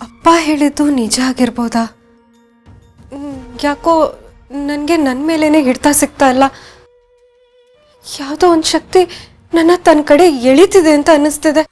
ಅಪ್ಪ ಹೇಳಿದ್ದು ನಿಜ ಆಗಿರ್ಬೋದಾ? ಯಾಕೋ ನನಗೆ ನನ್ನ ಮೇಲೇನೆ ಹಿಡ್ತಾ ಸಿಗ್ತಾ ಇಲ್ಲ. ಯಾವುದೋ ಒಂದು ಶಕ್ತಿ ನನ್ನ ತನ್ನ ಕಡೆ ಎಳಿತಿದೆ ಅಂತ ಅನ್ನಿಸ್ತಿದೆ.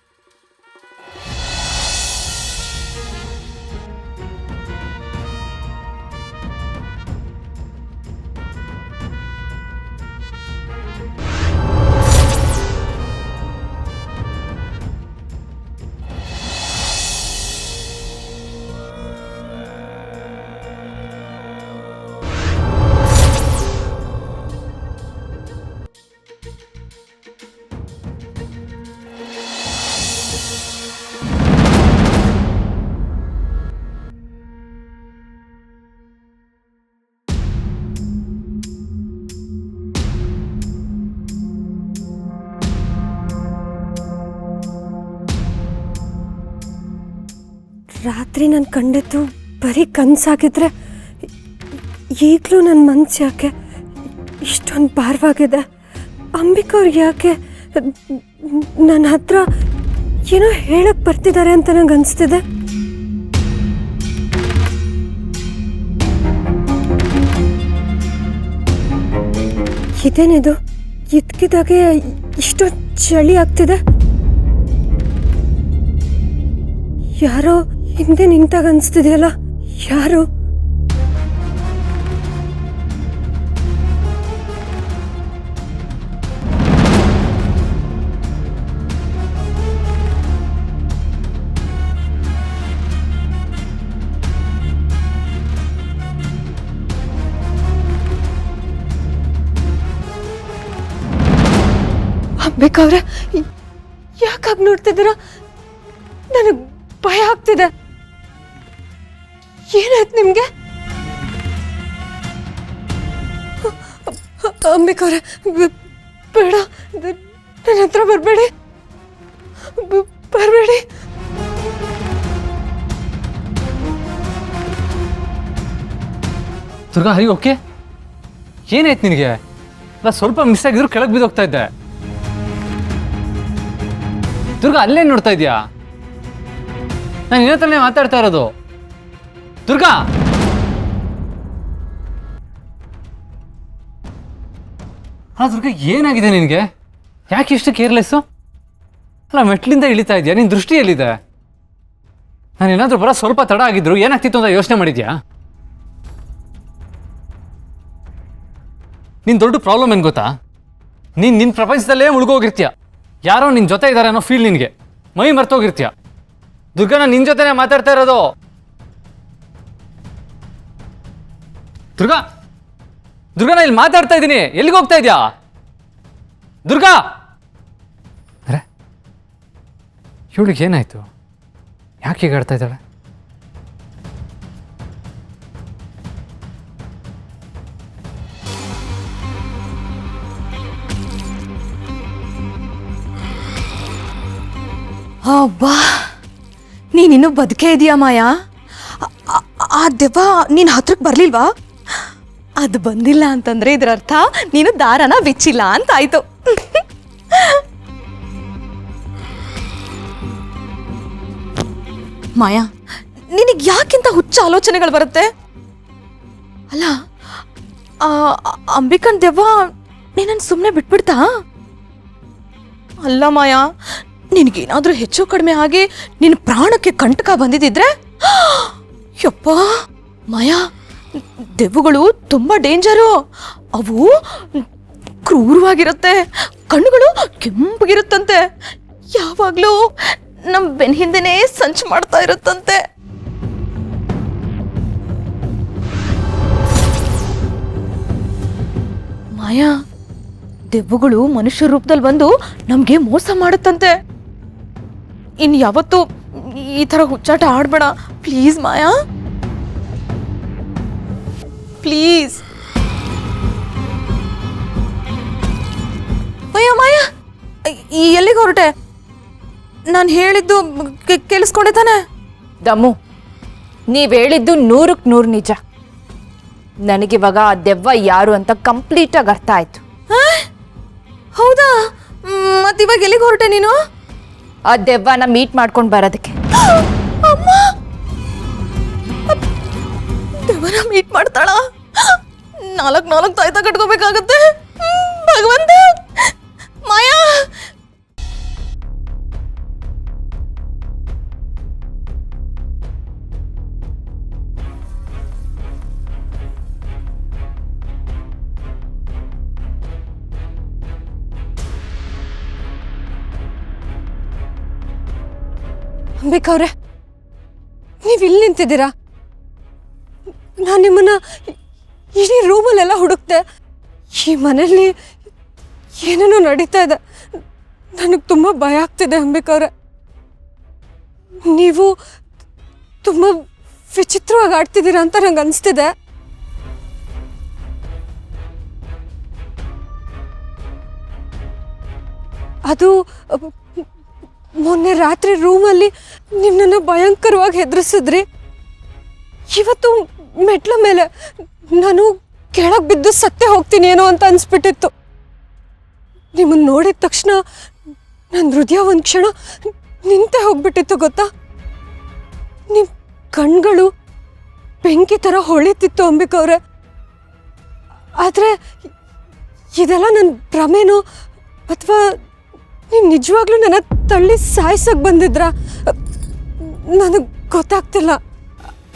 ರಾತ್ರಿ ನಾನು ಕಂಡಿದ್ದು ಬರೀ ಕನಸಾಗಿದ್ರೆ ಈಗಲೂ ನನ್ನ ಮನಸ್ಸು ಯಾಕೆ ಇಷ್ಟೊಂದು ಭಾರವಾಗಿದೆ? ಅಂಬಿಕವ್ರಿಗೆ ಯಾಕೆ ನನ್ನ ಹತ್ರ ಏನೋ ಹೇಳಕ್ಕೆ ಬರ್ತಿದ್ದಾರೆ ಅಂತ ನಂಗೆ ಅನಿಸ್ತಿದೆ. ಇದೇನಿದು? ಇದ್ಕಿದಾಗೆ ಇಷ್ಟೊಂದು ಚಳಿ ಆಗ್ತಿದೆ. ಯಾರೋ ಹಿಂದೆ ನಿಂತಾಗ ಅನಿಸ್ತಿದೆಯಲ್ಲ, ಯಾರು? ಅಂಬಿಕವ್ರೆ, ಯಾಕಾಗಿ ನೋಡ್ತಿದ್ದೀರಾ? ನನಗೆ ಭಯ ಆಗ್ತಿದೆ. ಏನಾಯ್ತು ನಿಮ್ಗೆ? ಅಂಬಿಕವ್ರೆ, ಬೇಡ, ನನ್ನ ಹತ್ರ ಬರಬೇಡಿ, ಬರಬೇಡಿ. ದುರ್ಗಾ, ಹರಿ ಓಕೆ? ಏನಾಯ್ತು ನಿನಗೆ? ಅಲ್ಲ, ಸ್ವಲ್ಪ ಮಿಸ್ ಆಗಿದ್ರು ಕೆಳಗೆ ಬಿದ್ದೋಗ್ತಾ ಇದ್ದೆ. ದುರ್ಗಾ, ಅಲ್ಲೇನು ನೋಡ್ತಾ ಇದೆಯಾ? ನಾನು ನಿನ್ನ ಹತ್ರನೇ ಮಾತಾಡ್ತಾ ಇರೋದು. ದುರ್ಗಾ, ಅಲ್ಲ ದುರ್ಗಾ, ಏನಾಗಿದೆ ನಿನಗೆ? ಯಾಕೆ ಇಷ್ಟು ಕೇರ್ಲೆಸ್ಸು? ಅಲ್ಲ, ಮೆಟ್ಲಿಂದ ಇಳಿತಾ ಇದೆಯಾ? ನಿನ್ನ ದೃಷ್ಟಿ ಎಲ್ಲಿದೆ? ನಾನು ಏನಾದರೂ ಬರೋ ಸ್ವಲ್ಪ ತಡ ಆಗಿದ್ರು ಏನಾಗ್ತಿತ್ತು ಅಂತ ಯೋಚನೆ ಮಾಡಿದ್ಯಾ? ನಿನ್ನ ದೊಡ್ಡ ಪ್ರಾಬ್ಲಮ್ ಏನು ಗೊತ್ತಾ? ನೀನು ನಿನ್ನ ಪ್ರಪಂಚದಲ್ಲೇ ಮುಳುಗೋಗಿರ್ತೀಯ. ಯಾರೋ ನಿನ್ನ ಜೊತೆ ಇದ್ದಾರೆ ಅನ್ನೋ ಫೀಲ್ ನಿನಗೆ. ಮೈ ಮರ್ತೋಗಿರ್ತೀಯ. ದುರ್ಗಾ, ನಾನು ನಿನ್ನ ಜೊತೆನೇ ಮಾತಾಡ್ತಾ ಇರೋದು. ದುರ್ಗಾ, ದುರ್ಗಾ, ನಾನು ಇಲ್ಲಿ ಮಾತಾಡ್ತಾ ಇದ್ದೀನಿ. ಎಲ್ಲಿಗೆ ಹೋಗ್ತಾ ಇದೆಯಾ? ದುರ್ಗಾ, ಅರೆ, ಇವಳಿಗೆ ಏನಾಯ್ತು? ಯಾಕೆ ಹೀಗೆ ಆಡ್ತಾ ಇದ್ದಾಳೆ? ಅಬ್ಬಾ, ನೀನಿನ್ನೂ ಬದುಕೇ ಇದೆಯಾ ಮಾಯಾ? ಆ ದೆವ್ವ ನೀನು ಹತ್ರಕ್ಕೆ ಬರಲಿಲ್ವಾ? ಅದು ಬಂದಿಲ್ಲ ಅಂತಂದ್ರೆ ಇದರ ಅರ್ಥ ನೀನು ದಾರನ ಬಿಚ್ಚಿಲ್ಲ ಅಂತ ಆಯ್ತು. ಮಾಯಾ, ನಿನಗೆ ಯಾಕಿಂತ ಹುಚ್ಚ ಆಲೋಚನೆಗಳು ಬರುತ್ತೆ? ಅಲ್ಲ, ಅಂಬಿಕನ್ ದೆವ್ವ ನೀನನ್ನು ಸುಮ್ಮನೆ ಬಿಟ್ಬಿಡ್ತಾ? ಅಲ್ಲ ಮಾಯಾ, ನಿನಗೇನಾದ್ರೂ ಹೆಚ್ಚು ಕಡಿಮೆ ಆಗಿ ನಿನ್ನ ಪ್ರಾಣಕ್ಕೆ ಕಂಟಕ ಬಂದಿದ್ದಿದ್ರೆ? ಯಪ್ಪ ಮಾಯಾ, ದೆವ್ವಗಳು ತುಂಬಾ ಡೇಂಜರು. ಅವು ಕ್ರೂರವಾಗಿರುತ್ತೆ, ಕಣ್ಣುಗಳು ಕೆಂಪಗಿರುತ್ತಂತೆ, ಯಾವಾಗ್ಲೂ ನಮ್ಮ ಬೆನ್ನ ಹಿಂದೆನೇ ಸಂಚು ಮಾಡ್ತಾ ಇರುತ್ತಂತೆ. ಮಾಯಾ, ದೆವ್ವಗಳು ಮನುಷ್ಯ ರೂಪದಲ್ಲಿ ಬಂದು ನಮ್ಗೆ ಮೋಸ ಮಾಡುತ್ತಂತೆ. ಇನ್ ಯಾವತ್ತೂ ಈ ತರ ಹುಚ್ಚಾಟ ಆಡ್ಬೇಡ ಪ್ಲೀಸ್ ಮಾಯಾ, ಪ್ಲೀಸ್. ಅಯ್ಯೋ ಮಾಯಾ, ಎಲ್ಲಿಗೆ ಹೊರಟೆ? ನಾನು ಹೇಳಿದ್ದು ಕೇಳಿಸ್ಕೊಂಡೆ ತಾನೆ? ದಮ್ಮು, ನೀವ್ ಹೇಳಿದ್ದು 100ಕ್ಕೆ 100 ನಿಜ. ನನಗಿವಾಗ ಆ ದೆವ್ವ ಯಾರು ಅಂತ ಕಂಪ್ಲೀಟ್ ಆಗಿ ಅರ್ಥ ಆಯ್ತು. ಹೌದಾ? ಮತ್ತಿವಾಗ ಎಲ್ಲಿಗೆ ಹೊರಟೆ ನೀನು? ಆ ದೆವ್ವನ ಮೀಟ್ ಮಾಡ್ಕೊಂಡು ಬರೋದಕ್ಕೆ. ಅಮ್ಮ, ದೆವ್ವನ ಮೀಟ್ ಮಾಡ್ತಾಳ. 4 ತಾಯ್ತ ಕಟ್ಕೋಬೇಕಾಗತ್ತೆ. ಭಗವಂತ, ಮಾಯಾ. ಅಂಬಿಕವ್ರೆ, ನೀವು ಇಲ್ಲಿ ನಿಂತಿದ್ದೀರಾ? ನಾನು ನಿಮ್ಮನ್ನ ಇಡೀ ರೂಮಲ್ಲೆಲ್ಲ ಹುಡುಕ್ತೆ. ಈ ಮನೆಯಲ್ಲಿ ಏನೇನೋ ನಡೀತಾ ಇದೆ. ನನಗೆ ತುಂಬ ಭಯ ಆಗ್ತಿದೆ ಅಂಬಿಕವ್ರೆ. ನೀವು ತುಂಬ ವಿಚಿತ್ರವಾಗಿ ಆಡ್ತಿದ್ದೀರಾ ಅಂತ ನಂಗೆ ಅನಿಸ್ತಿದೆ. ಅದು ಮೊನ್ನೆ ರಾತ್ರಿ ರೂಮಲ್ಲಿ ನಿಮ್ಮನ್ನ ಭಯಂಕರವಾಗಿ ಹೆದರಿಸಿದ್ರಿ. ಇವತ್ತು ಮೆಟ್ಲ ಮೇಲೆ ನಾನು ಕೆಳಗೆ ಬಿದ್ದು ಸತ್ತೇ ಹೋಗ್ತೀನಿ ಏನೋ ಅಂತ ಅನಿಸ್ಬಿಟ್ಟಿತ್ತು. ನಿಮ್ಮನ್ನು ನೋಡಿದ ತಕ್ಷಣ ನನ್ನ ಹೃದಯ ಒಂದು ಕ್ಷಣ ನಿಂತೇ ಹೋಗ್ಬಿಟ್ಟಿತ್ತು ಗೊತ್ತಾ. ನಿಮ್ಮ ಕಣ್ಗಳು ಬೆಂಕಿ ಥರ ಹೊಳಿತಿತ್ತು ಅಂಬಿಕವ್ರೆ. ಆದರೆ ಇದೆಲ್ಲ ನನ್ನ ಭ್ರಮೆನೋ ಅಥವಾ ನೀವು ನಿಜವಾಗ್ಲೂ ನನ್ನ ತಳ್ಳಿ ಸಾಯಿಸಕ್ಕೆ ಬಂದಿದ್ರಾ? ನನಗೆ ಗೊತ್ತಾಗ್ತಿಲ್ಲ.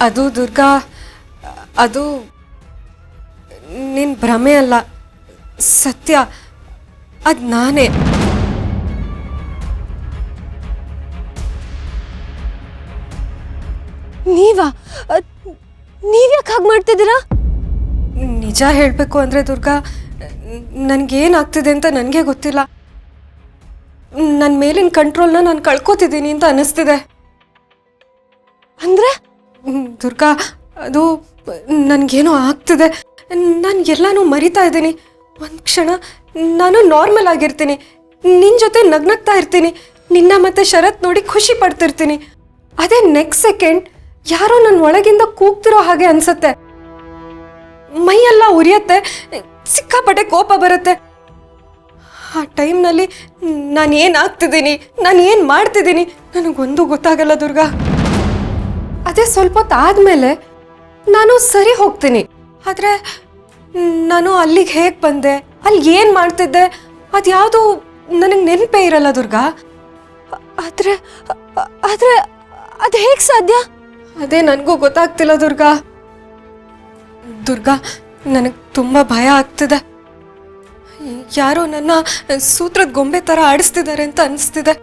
ಅದು ದುರ್ಗಾ, ಅದು ನಿನ್ನ ಭ್ರಮೆ ಅಲ್ಲ, ಸತ್ಯ. ಅದು ನಾನೇ. ನೀವ್ಯಾಕೆ ಹಾಗೆ ಮಾಡ್ತಿದ್ದೀರಾ? ನಿಜ ಹೇಳಬೇಕು ಅಂದರೆ ದುರ್ಗಾ, ನನಗೇನಾಗ್ತಿದೆ ಅಂತ ನನಗೆ ಗೊತ್ತಿಲ್ಲ. ನನ್ನ ಮೇಲಿನ ಕಂಟ್ರೋಲ್ನ ನಾನು ಕಳ್ಕೊತಿದ್ದೀನಿ ಅಂತ ಅನ್ನಿಸ್ತಿದೆ. ಅಂದರೆ ದುರ್ಗಾ, ಅದು ನನಗೇನೋ ಆಗ್ತಿದೆ. ನಾನು ಎಲ್ಲನೂ ಮರಿತಾ ಇದ್ದೀನಿ. ಒಂದು ಕ್ಷಣ ನಾನು ನಾರ್ಮಲ್ ಆಗಿರ್ತೀನಿ, ನಿನ್ನ ಜೊತೆ ನಗ್ನಗ್ತಾ ಇರ್ತೀನಿ, ನಿನ್ನ ಮತ್ತೆ ಶರತ್ ನೋಡಿ ಖುಷಿ ಪಡ್ತಿರ್ತೀನಿ. ಅದೇ ನೆಕ್ಸ್ಟ್ ಸೆಕೆಂಡ್ ಯಾರೋ ನನ್ನ ಒಳಗಿಂದ ಕೂಗ್ತಿರೋ ಹಾಗೆ ಅನ್ಸತ್ತೆ. ಮೈಯೆಲ್ಲ ಉರಿಯತ್ತೆ, ಸಿಕ್ಕಾಪಟ್ಟೆ ಕೋಪ ಬರುತ್ತೆ. ಆ ಟೈಮ್ನಲ್ಲಿ ನಾನು ಏನಾಗ್ತಿದ್ದೀನಿ, ನಾನು ಏನು ಮಾಡ್ತಿದ್ದೀನಿ ನನಗೊಂದು ಗೊತ್ತಾಗಲ್ಲ ದುರ್ಗಾ. ಅದೇ ಸ್ವಲ್ಪ ಹೊತ್ತು ಆದಮೇಲೆ ನಾನು ಸರಿ ಹೋಗ್ತೀನಿ. ಆದರೆ ನಾನು ಅಲ್ಲಿಗೆ ಹೇಗೆ ಬಂದೆ, ಅಲ್ಲಿ ಏನು ಮಾಡ್ತಿದ್ದೆ, ಅದು ಯಾವುದು ನನಗೆ ನೆನಪೇ ಇರಲ್ಲ ದುರ್ಗಾ. ಆದರೆ ಆದರೆ ಅದು ಹೇಗೆ ಸಾಧ್ಯ? ಅದೇ ನನಗೂ ಗೊತ್ತಾಗ್ತಿಲ್ಲ ದುರ್ಗಾ. ದುರ್ಗಾ, ನನಗೆ ತುಂಬ ಭಯ ಆಗ್ತಿದೆ. ಯಾರೋ ನನ್ನ ಸೂತ್ರದ ಗೊಂಬೆ ಥರ ಆಡಿಸ್ತಿದ್ದಾರೆ ಅಂತ ಅನಿಸ್ತಿದೆ.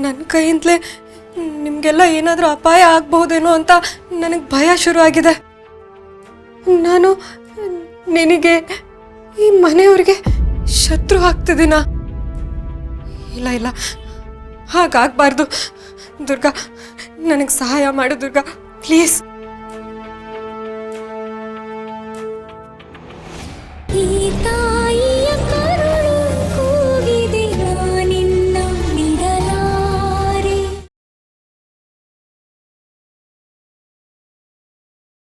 ನನ್ನ ಕೈಯಿಂದಲೇ ನಿಮಗೆಲ್ಲ ಏನಾದರೂ ಅಪಾಯ ಆಗ್ಬಹುದೇನೋ ಅಂತ ನನಗೆ ಭಯ ಶುರು ಆಗಿದೆ. ನಾನು ನಿನಗೆ, ಈ ಮನೆಯವ್ರಿಗೆ ಶತ್ರು ಆಗ್ತಿದ್ದೀನ? ಇಲ್ಲ ಇಲ್ಲ, ಹಾಗಾಗಬಾರ್ದು ದುರ್ಗಾ. ನನಗೆ ಸಹಾಯ ಮಾಡು ದುರ್ಗಾ, ಪ್ಲೀಸ್.